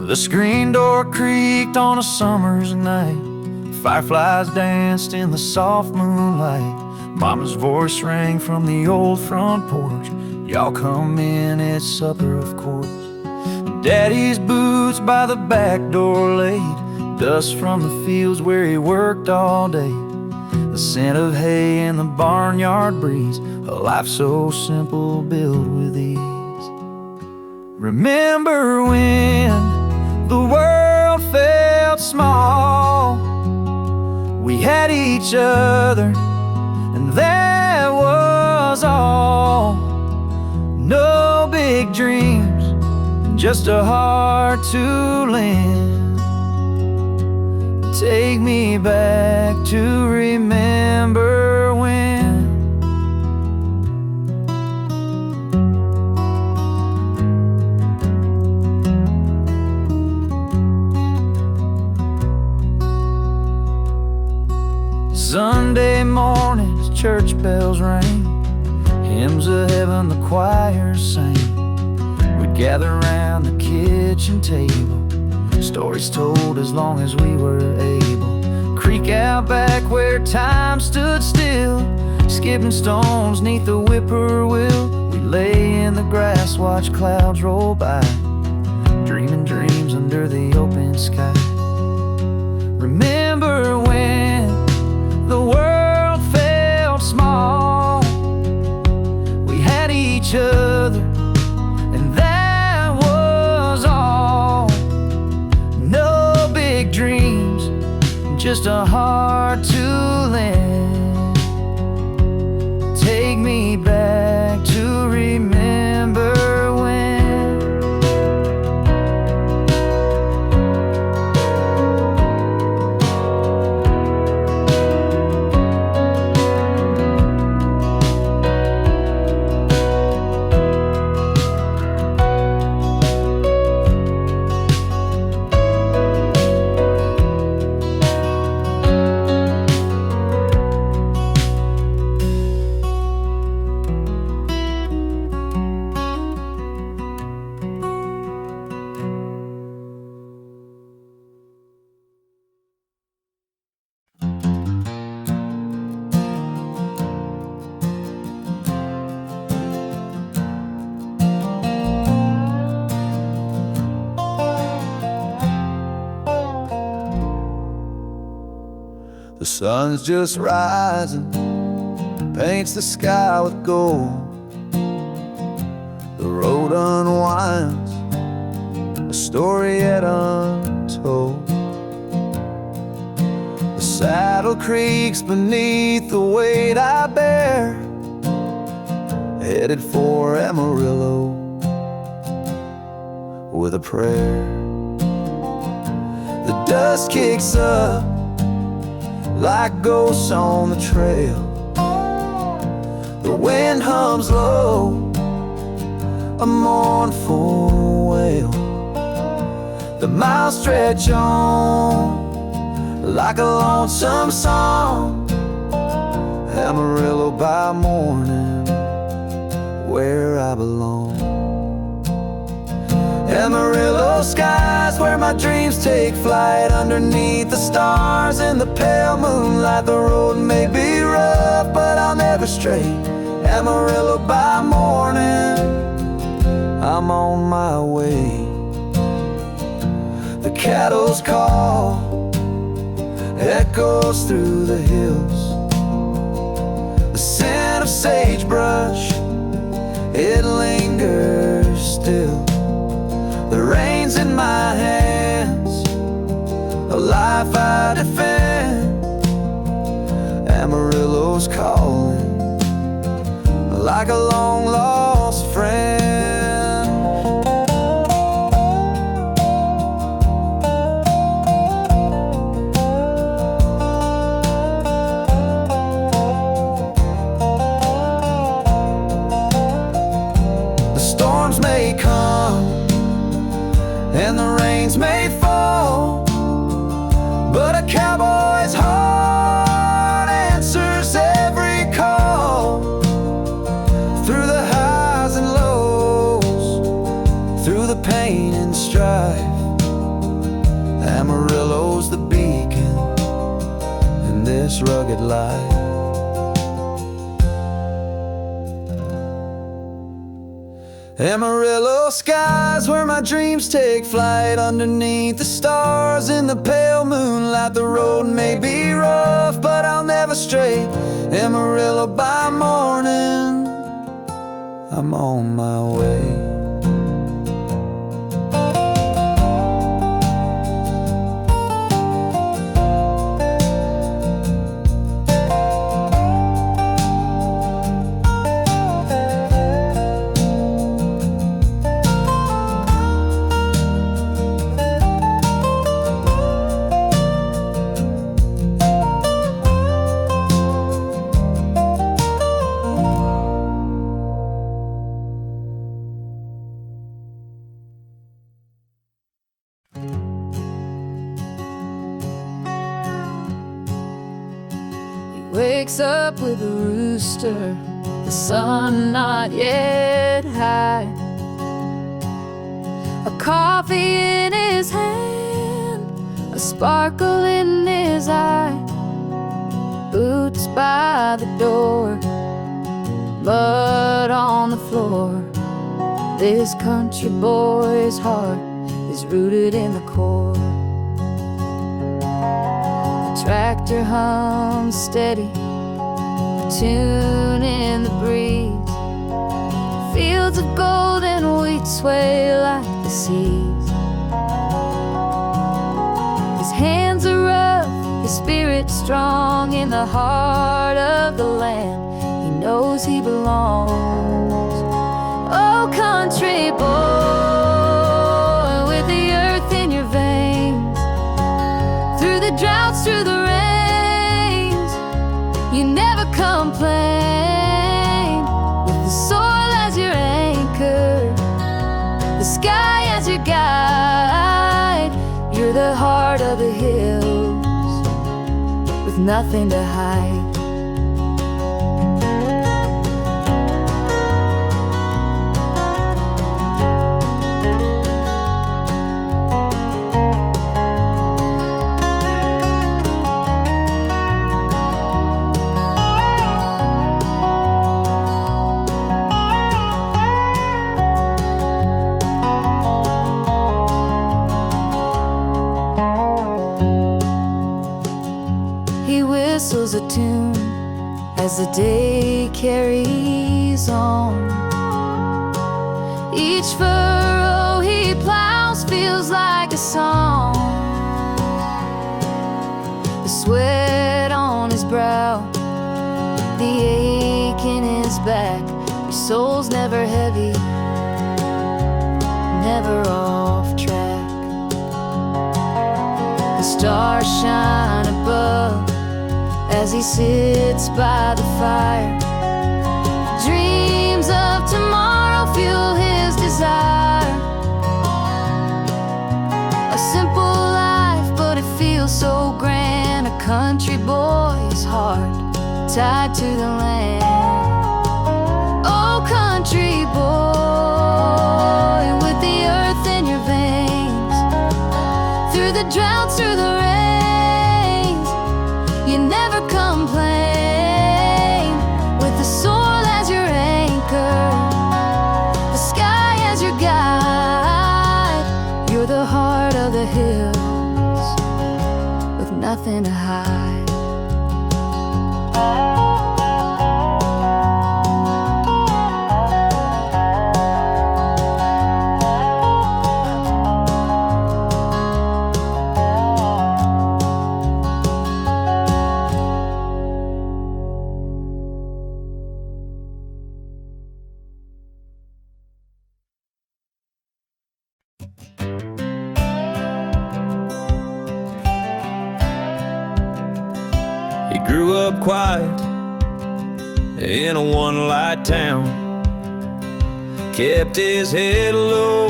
The screen door creaked on a summer's night. Fireflies danced in the soft moonlight. Mama's voice rang from the old front porch. Y'all come in, it's supper, of course. Daddy's boots by the back door laid, dust from the fields where he worked all day. The scent of hay and the barnyard breeze, a life so simple built with ease. Remember when the world felt small, we had each other, and that was all. No big dreams, just a heart to lend. Take me back to remember when. Sunday mornings, church bells rang, hymns of heaven the choir sang. We'd gather around the kitchen table, stories told as long as we were able. Creek out back where time stood still, skipping stones neath the whippoorwill. We lay in the grass, watch clouds roll by, dreaming dreams under the open sky. Remember when the world felt small, we had each other, and that was all. No big dreams, just a heart to lend. Take me back to remember when. The sun's just rising, paints the sky with gold. The road unwinds, a story yet untold. The saddle creaks beneath the weight I bear, headed for Amarillo with a prayer. The dust kicks up like ghosts on the trail. The wind hums low, a mournful wail. The miles stretch on like a lonesome song. Amarillo by morning, where I belong. Amarillo skies where my my dreams take flight underneath the stars in the pale moonlight. The road may be rough, but I'll never stray. Amarillo by morning, I'm on my way. The cattle's call echoes through the hills. The scent of sagebrush, it lingers still. The reins in my hands, a life I defend. Amarillo's calling like a long-lost friend. The storms may come and the rains may fall, but a cowboy's heart answers every call. Through the highs and lows, through the pain and strife, Amarillo's the beacon in this rugged life. Amarillo skies where my dreams take flight underneath the stars in the pale moonlight. The road may be rough, but I'll never stray. Amarillo by morning, I'm on my way. Wakes up with a rooster, the sun not yet high. A coffee in his hand, a sparkle in his eye. Boots by the door, mud on the floor. This country boy's heart is rooted in the core. Tractor hums steady, a tune in the breeze. Fields of gold and wheat sway like the seas. His hands are rough, his spirit strong. In the heart of the land, he knows he belongs. Oh, country boy, with the earth in your veins, through the droughts, through the rains, you never complain. With the soil as your anchor, the sky as your guide, you're the heart of the hills with nothing to hide. Whistles a tune as the day carries on. Each furrow he plows feels like a song. The sweat on his brow, the ache in his back. Your soul's never heavy, never off track. The stars shine above as he sits by the fire. Dreams of tomorrow fuel his desire. A simple life, but it feels so grand. A country boy's heart tied to the land. Oh, country boy, with the earth in your veins, the droughts, through the rains. You never complain, with the soil as your anchor, the sky as your guide. You're the heart of the hills, with nothing to hide. He grew up quiet in a one-light town, kept his head low,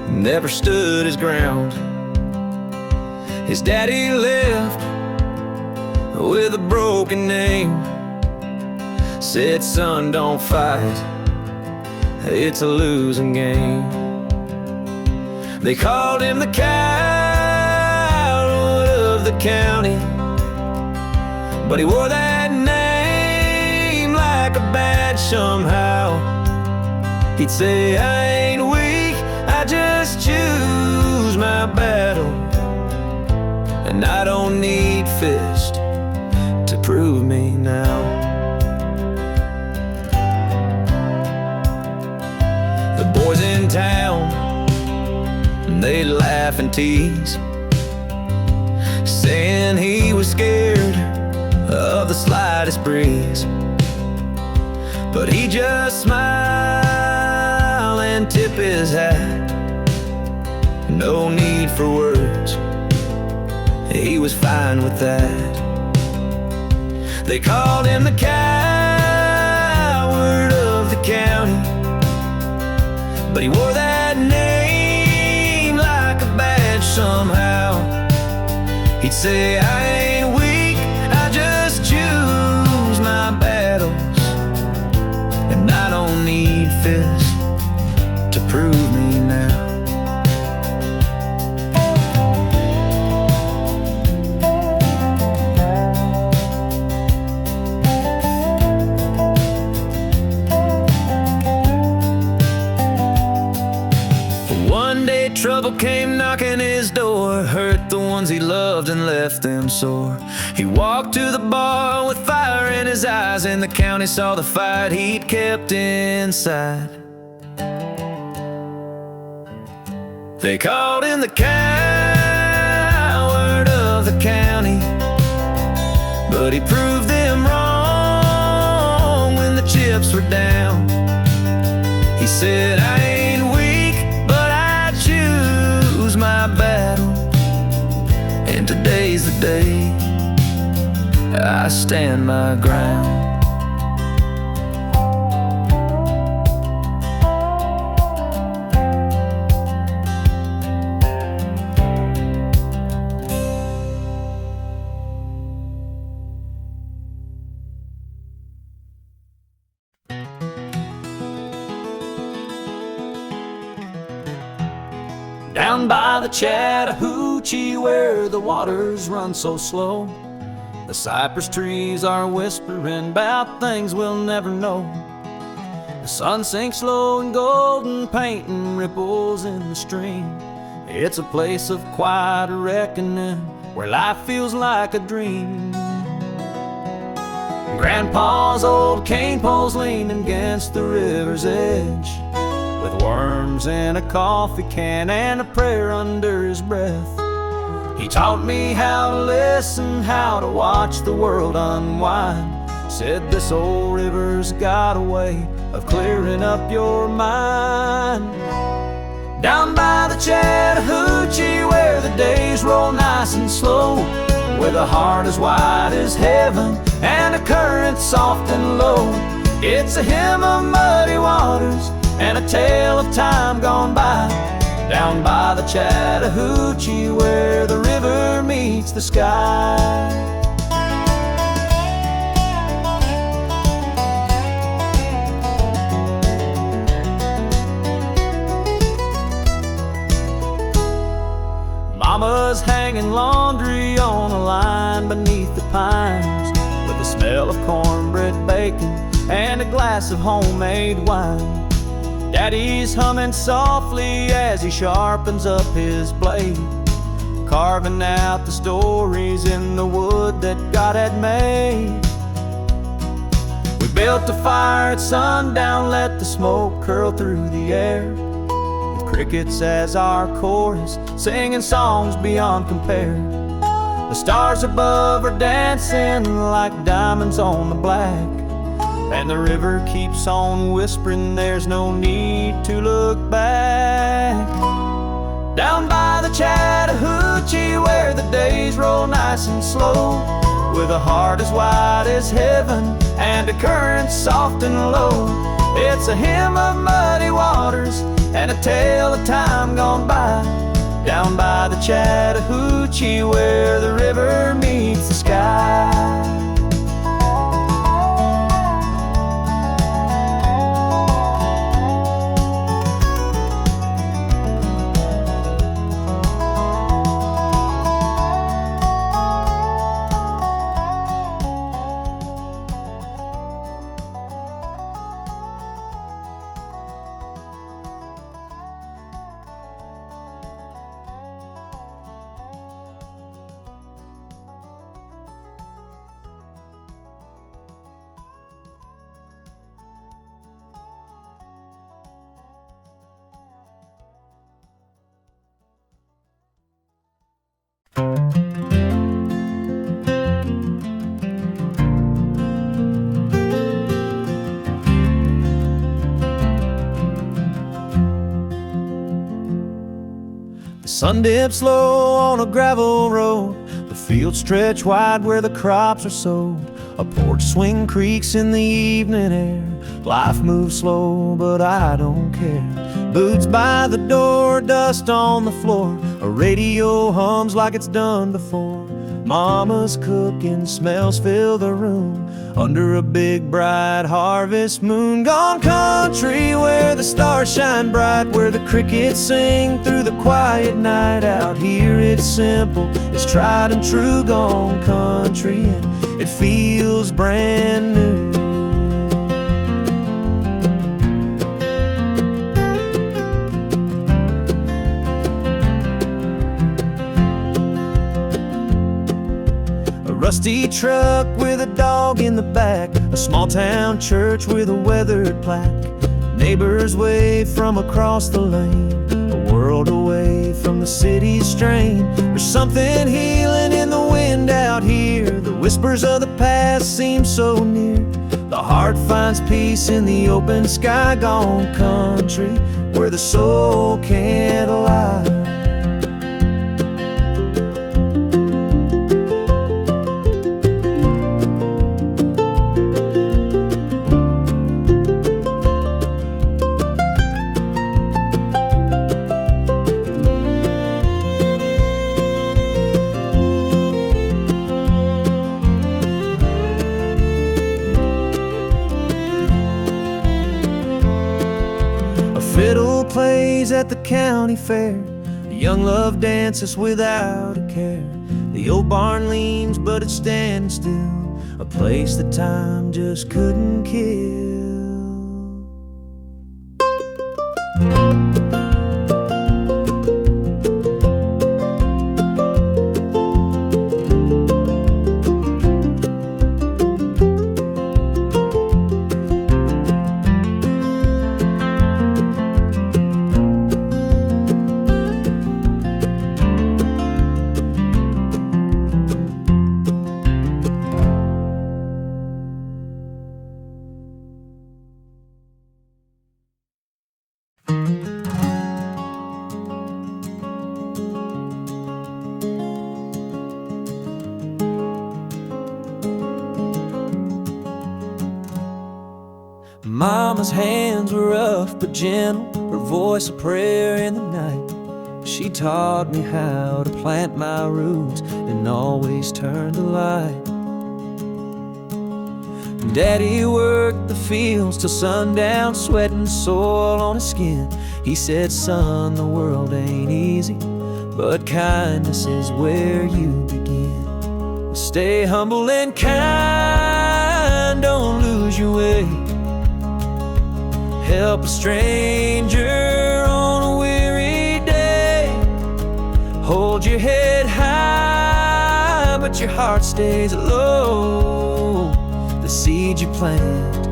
never stood his ground. His daddy left with a broken name, said, son, don't fight, it's a losing game. They called him the coward of the county, but he wore that name like a badge somehow. He'd say, I ain't weak, I just choose my battle, and I don't need fist to prove me now. The boys in town, they'd laugh and tease, saying he was scared of the slightest breeze, but he just smile and tip his hat. No need for words, he was fine with that. They called him the coward of the county, but he wore that name like a badge somehow. He'd say, I ain't weak, I just choose my battles, and I don't need fists to prove me now. One day trouble came knocking his door, hurt the ones he loved and left them sore. He walked to the bar with fire in his eyes, and the county saw the fight he'd kept inside. They called him the coward of the county, but he proved them wrong when the chips were down. He said, I ain't weak, but I choose my battle, and today's the day I stand my ground. Down by the Chattahoochee, where the waters run so slow, the cypress trees are whispering about things we'll never know. The sun sinks low in golden, painting ripples in the stream. It's a place of quiet reckoning, where life feels like a dream. Grandpa's old cane pole's leaning against the river's edge, with worms in a coffee can and a prayer under his breath. He taught me how to listen, how to watch the world unwind. Said this old river's got a way of clearing up your mind. Down by the Chattahoochee, where the days roll nice and slow, where the heart is wide as heaven and the current soft and low. It's a hymn of muddy waters and a tale of time gone by. Down by the Chattahoochee, where the river meets the sky. Mama Mama's hanging laundry on a line beneath the pines, with the smell of cornbread bacon and a glass of homemade wine. Daddy's humming softly as he sharpens up his blade, carving out the stories in the wood that God had made. We built a fire at sundown, let the smoke curl through the air, with crickets as our chorus, singing songs beyond compare. The stars above are dancing like diamonds on the black, and the river keeps on whispering there's no need to look back. Down by the Chattahoochee where the days roll nice and slow, with a heart as wide as heaven and a current soft and low. It's a hymn of muddy waters and a tale of time gone by. Down by the Chattahoochee where the river meets the sky. The sun dips low on a gravel road, the fields stretch wide where the crops are sowed. A porch swing creaks in the evening air. Life moves slow, but I don't care. Boots by the door, dust on the floor. A radio hums like it's done before. Mama's cooking, smells fill the room under a big bright harvest moon. Gone country where the stars shine bright, where the crickets sing through the quiet night. Out here it's simple, it's tried and true. Gone country and it feels brand new. Rusty truck with a dog in the back, a small town church with a weathered plaque. Neighbors wave from across the lane, a world away from the city's strain. There's something healing in the wind out here. The whispers of the past seem so near. The heart finds peace in the open sky. Gone country where the soul can't lie. Fiddle plays at the county fair, the young love dances without a care. The old barn leans but it's standing still, a place that time just couldn't kill. Mama's hands were rough but gentle, her voice a prayer in the night. She taught me how to plant my roots and always turn the light. Daddy worked the fields till sundown, sweating soil on his skin. He said, son, the world ain't easy, but kindness is where you begin. Stay humble and kind, don't lose your way. Help a stranger on a weary day. Hold your head high, but your heart stays low. The seeds you plant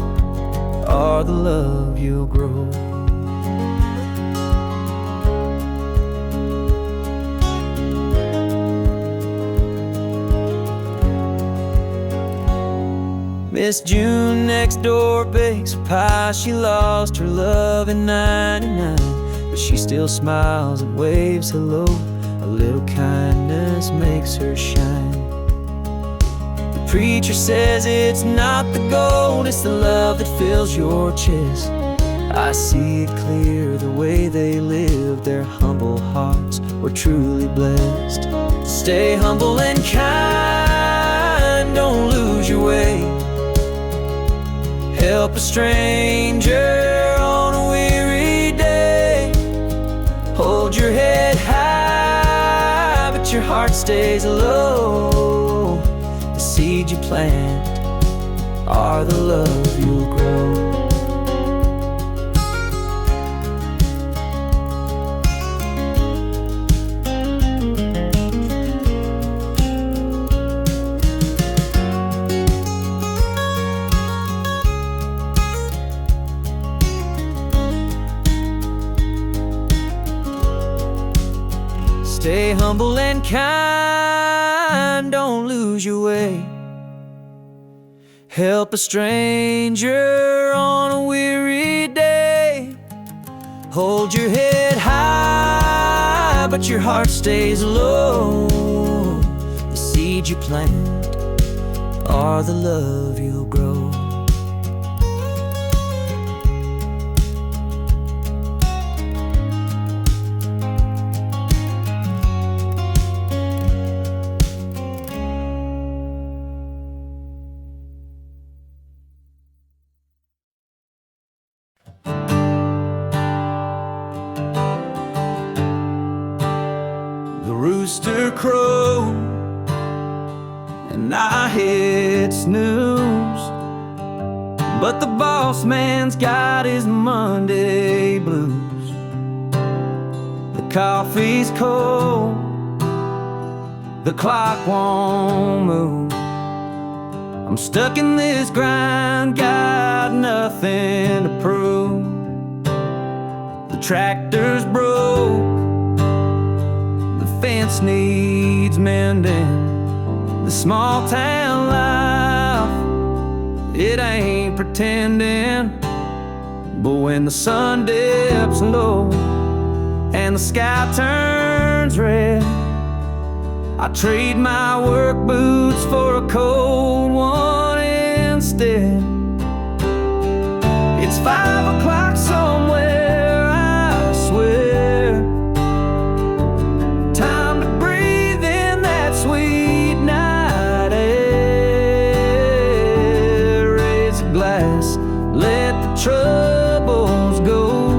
are the love you'll grow. Miss June next door bakes a pie. She lost her love in '99, but she still smiles and waves hello. A little kindness makes her shine. The preacher says it's not the gold, it's the love that fills your chest. I see it clear the way they live. Their humble hearts were truly blessed. Stay humble and kind, don't lose your way. Help a stranger on a weary day. Hold your head high, but your heart stays low. The seeds you plant are the love you'll grow. Stay humble and kind, don't lose your way. Help a stranger on a weary day. Hold your head high, but your heart stays low. The seeds you plant are the love you'll grow. Rooster crowed and I hit snooze, but the boss man's got his Monday blues. The coffee's cold, the clock won't move. I'm stuck in this grind, got nothing to prove. The tractor's broke, fence needs mending. The small town life, it ain't pretending. But when the sun dips low and the sky turns red, I trade my work boots for a cold one instead. It's 5 o'clock somewhere, I swear. Sweet night air, raise a glass, let the troubles go.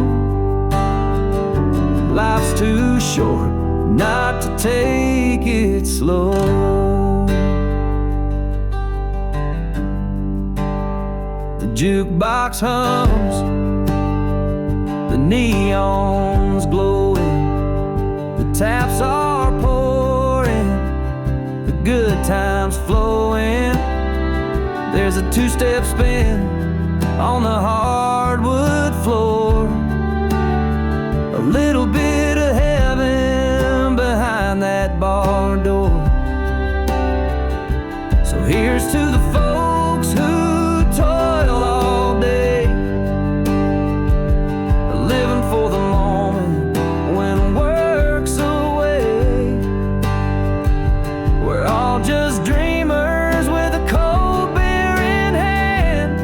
Life's too short not to take it slow. The jukebox hums, the neon's glowing, the taps are pouring, good times flowing. There's a two-step spin on the hardwood floor. A little bit of heaven behind that bar door. So here's to the folks who toil all day, living for the moment when work's away. We're all just dreamers with a cold beer in hand,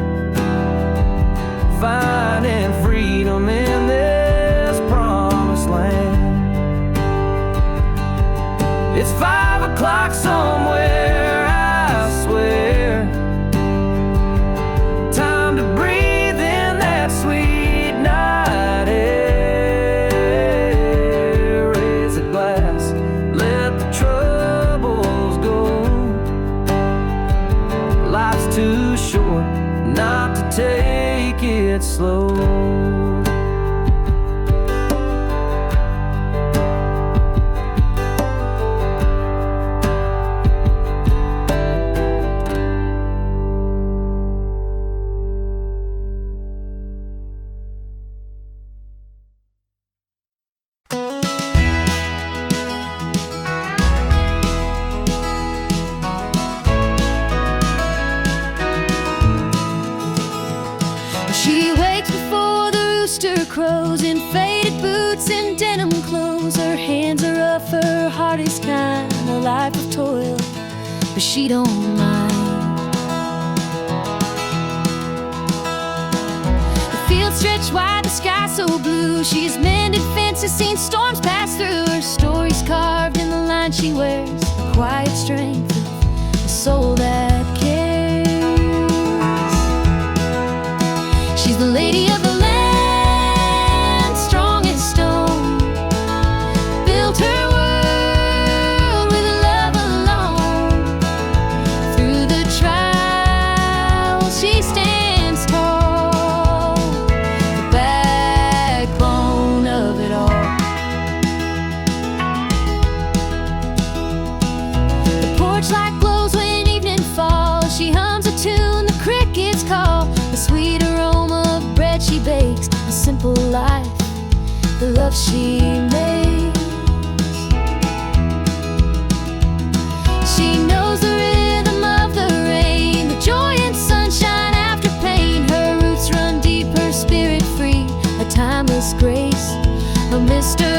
finding freedom in this promised land. It's 5 o'clock somewhere, I swear. crows in faded boots and denim clothes. Her hands are rough, her heart is kind, a life of toil, but she don't mind. The fields stretch wide, the sky so blue. She's mended fences, seen storms pass through. Her story's carved in the line she wears, a quiet strength of a soul that cares. She's the lady of the land, strong as stone, built her world with love alone. Through the trials she stands tall, the backbone of it all. The porch light glows when evening falls. She hums a tune, the crickets call. The sweet aroma of bread she bakes, a simple life, the love she makes. She knows the rhythm of the rain, the joy and sunshine after pain. Her roots run deep, her spirit free, a timeless grace, a mystery.